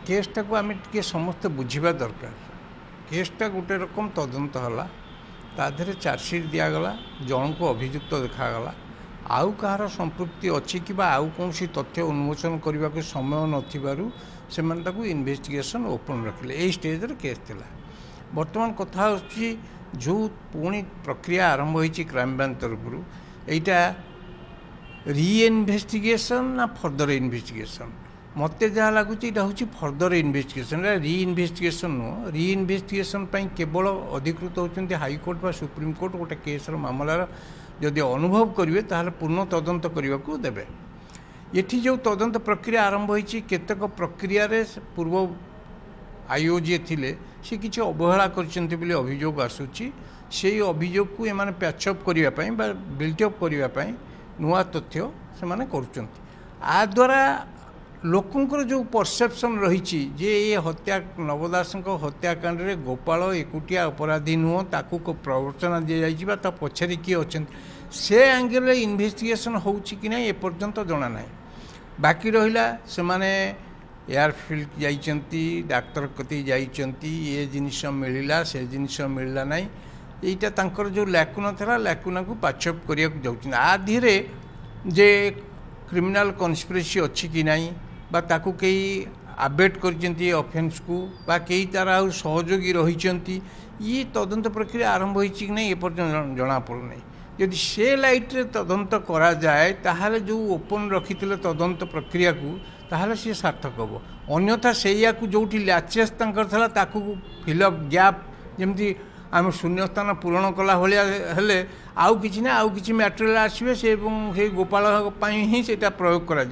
केसटा को आम टे समस्ते बुझा दरकार केसटा गोटे रकम तदंत है ताधे चार्जसीट दिगला जन को अभियुक्त देखागला आउ कहार संपृक्ति अच्छी कि आउ कौन तथ्य उन्मोचन करने को समय नू इन्वेस्टिगेशन ओपन रखिले यही स्टेज केस थिला। वर्तमान कथा होची जो पुणी प्रक्रिया आरंभ होती क्राइम ब्रांच तरफ एटा रीइन्वेस्टिगेशन ना फर्दर इन्वेस्टिगेशन मत जहाँ लगुच हूँ फर्दर इन्वेस्टिगेशन रीइन्वेस्टिगेशन नुह रीइन्वेस्टिगेशन केवल अधिकृत होती हाईकोर्ट व सुप्रीम कोर्ट गोटे केस मामलार जदि अनुभव करेंगे ताहले पूर्ण तदंत करने को देवे। ये जो तदंत प्रक्रिया आरंभ होती केतक प्रक्रिया पूर्व आईओ जी थे सी किसी अवहेला कर अभियोग आसूची से अभियोग को एमाने पैचअप करने बिल्टअप करने नुआ तथ्य से कर द्वारा लोकंर जो परसेप्शन रही जे ये हत्या नवदास हत्याकांड रे गोपाल एकुटिया अपराधी नुह ताकू को प्रवचना दि जाता पछरे किए अच्छा से एंगल इन्वेस्टिगेशन होची कि नहीं एपर्यंत जना ना बाकी रहा से माने एयरफील्ड जाइचंती डाक्तर कति जाइचंती ये जिनिस मिलला से जिनिस मिलला नहीं यहीटा तांकर जो लैकुना था लैकुना को पाचअप करिया जाउछन आ धीरे जे क्रिमिनल कन्स्पिरेसी अच्छी कि नहीं बा ताकू कई आबेट करचंती ऑफेंस को बा कई तार आ सहयोगी रही ये तदंत प्रक्रिया आरंभ होती कि नहीं एपर्यंत जना पड़ूना यदि से लाइट रे तदंत करा जाए ताहले जो ओपन रखी तदंत प्रक्रिया को ताहले सी सार्थक हम अन्यथा से जो लैचेस ताकू फिलअप गैप जमती आम शून्यस्थान पूरण कला भाया आउ कि ना आउ कि मैटेरियल आसवे से गोपाल ही से प्रयोग करा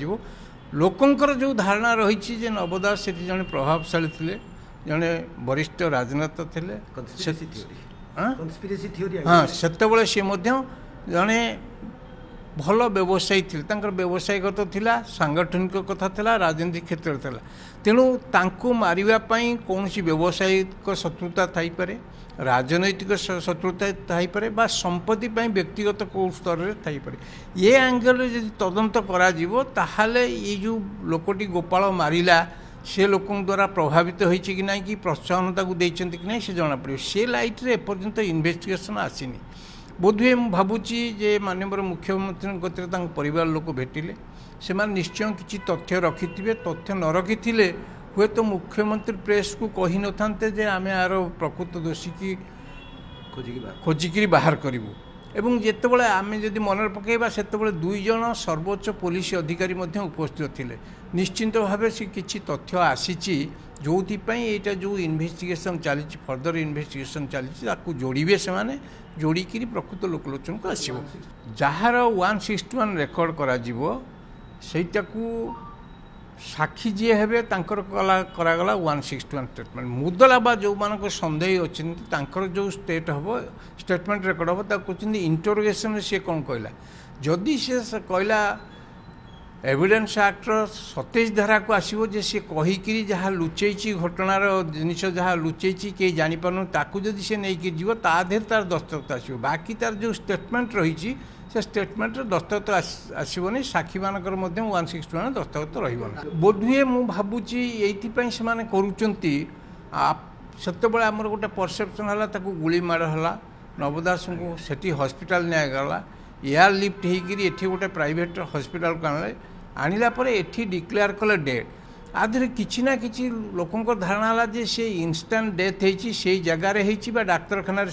लोकंकर जो धारणा रही नवदास से जड़े प्रभावशाली थे जड़े वरिष्ठ राजनेता थे हाँ से सी जड़े भल व्यवसायी थे व्यवसायिगत थिला सांगठनिक कथा थिला राजनीतिक क्षेत्र थिला तेणु तांको मारिबापई कौन व्यवसायिक शत्रुता थाई पारे राजनैतिक शत्रुता थाई पारे बा संपत्ति व्यक्तिगत कौ स्तर में थाई पारे ये एंगल यदि तदंत करा जीवो ताहाले ये जो लोकटी गोपाल मारिला से लोक द्वारा प्रभावित होइछि कि नहीं कि प्रोत्साहनता को देइछन्ति कि नहीं से जना पड़े से लाइट रे एपर्यंत इन्वेस्टिगेशन आसीनी बोधहुए मु भावुची जे माननीय मुख्यमंत्री गतिर परिवार लोक भेटिले से निश्चय किसी तथ्य रखि तथ्य न रखि हुए तो मुख्यमंत्री प्रेस को कही न था जे आम यार प्रकृत दोषी की खोजिकी बाहर करूँ एवं जितेबाला आम जदि मन पकईबा से दुई जन सर्वोच्च पुलिस अधिकारी उपस्थित थे निश्चिंत भाव से किसी तथ्य आसी जो यहाँ जो इन्वेस्टिगेशन चली फर्दर इन्वेस्टिगेशन चली जोड़े से माने जोड़िकी प्रकृत लोकलोचन को आसो जार 161 रेकर्ड करा साक्षी जी हे करागला 161 स्टेटमेंट मुदलाबा जो मान सन्देह अच्छी जो स्टेट हम स्टेटमेंट रेकर्ड हम कहते इंटरोगेशन सी कौन कहला जदि से कहला एविडेंस एक्टर 27 धारा को आसो जे सी कहीकि जहाँ लुचेची घटनार जिनिस जहाँ लुचेची कहीं जापार ताकू जदि से नहीं जीव ताधे तार दस्तखत आसो बाकी तार जो स्टेटमेंट रही से स्टेटमेंट दस्तखत आसबनी साक्षी मानकर 161 दस्तखत रही बोधहुए मु भावुची ये करुँच आमर गोटे परसेप्शन है गुली माड़ है नवदास को सेठी हॉस्पिटल निगला एयर लिफ्ट होकर गोटे प्राइवेट हॉस्पिटल को आणला एठी डिक्लेयर कले डेथ आधे किसी ना कि लोक धारणा है से इनस्टांट डेथ हो जगार हो डाक्तखाना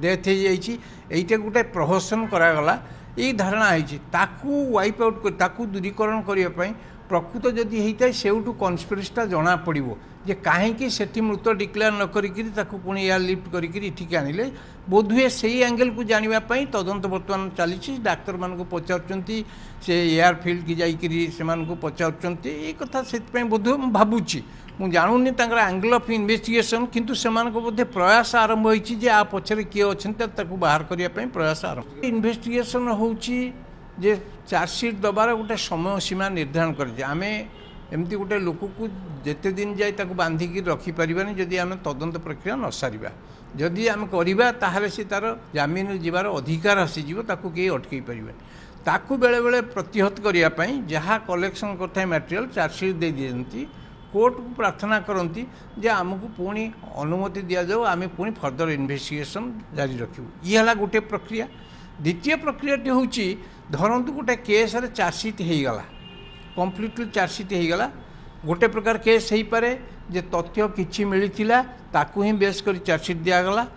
डेथ हो जाइए गोटे प्रहसन करागला ये धारणा है वाइप आउट कर दूरीकरण करने प्रकृत जदि होता है सेठू कन्स्पिरेसीटा जना पड़ो जे कहीं से मृत डिक्लेयर न करी एयर लिफ्ट करके आनिले बोधहुए से एंगल को जानापी तदंत बर्तमान चली डाक्तर मान पचार से एयरफील्ड की जाकरी से पचार ये कथा से बोधहुए भावुची मु जानूनी एंगल ऑफ इन्वेस्टिगेशन किंतु से बोधे प्रयास आरंभ होती जे आ पछरे किए अच्छा बाहर करने प्रयास आरंभ इन्वेस्टिगेशन होची जे चार्जसीट दबार गोटे समय सीमा निर्धारण कर आम एमती गोटे लोक को जिते दिन जाए बांधिकी रखिपारानी जदि आम तदंत प्रक्रिया न सारिबा जदि आम करवा ताहले से तार जमीन जीवार अधिकार आसीजिव ताकू कहीं अटकई पारे ताकू बेले बेले प्रतिहत करने जहाँ कलेक्शन करता मैटेरियल चार्जसीट दे दियंती कोर्ट को प्रार्थना करती जे आमको पुणी अनुमति दि जाऊ आम पुणी फर्दर इन्वेस्टिगेशन जारी रखू ये है गोटे प्रक्रिया। द्वितीय प्रक्रियाटी हूँ धरतु गोटे केस चार्जसीट होगला कम्प्लीटली चार्जसीट होगला गोटे प्रकार केस हो पारे जे तथ्य किछि मिली ताकू ही बेस कर चार्जसीट दिगला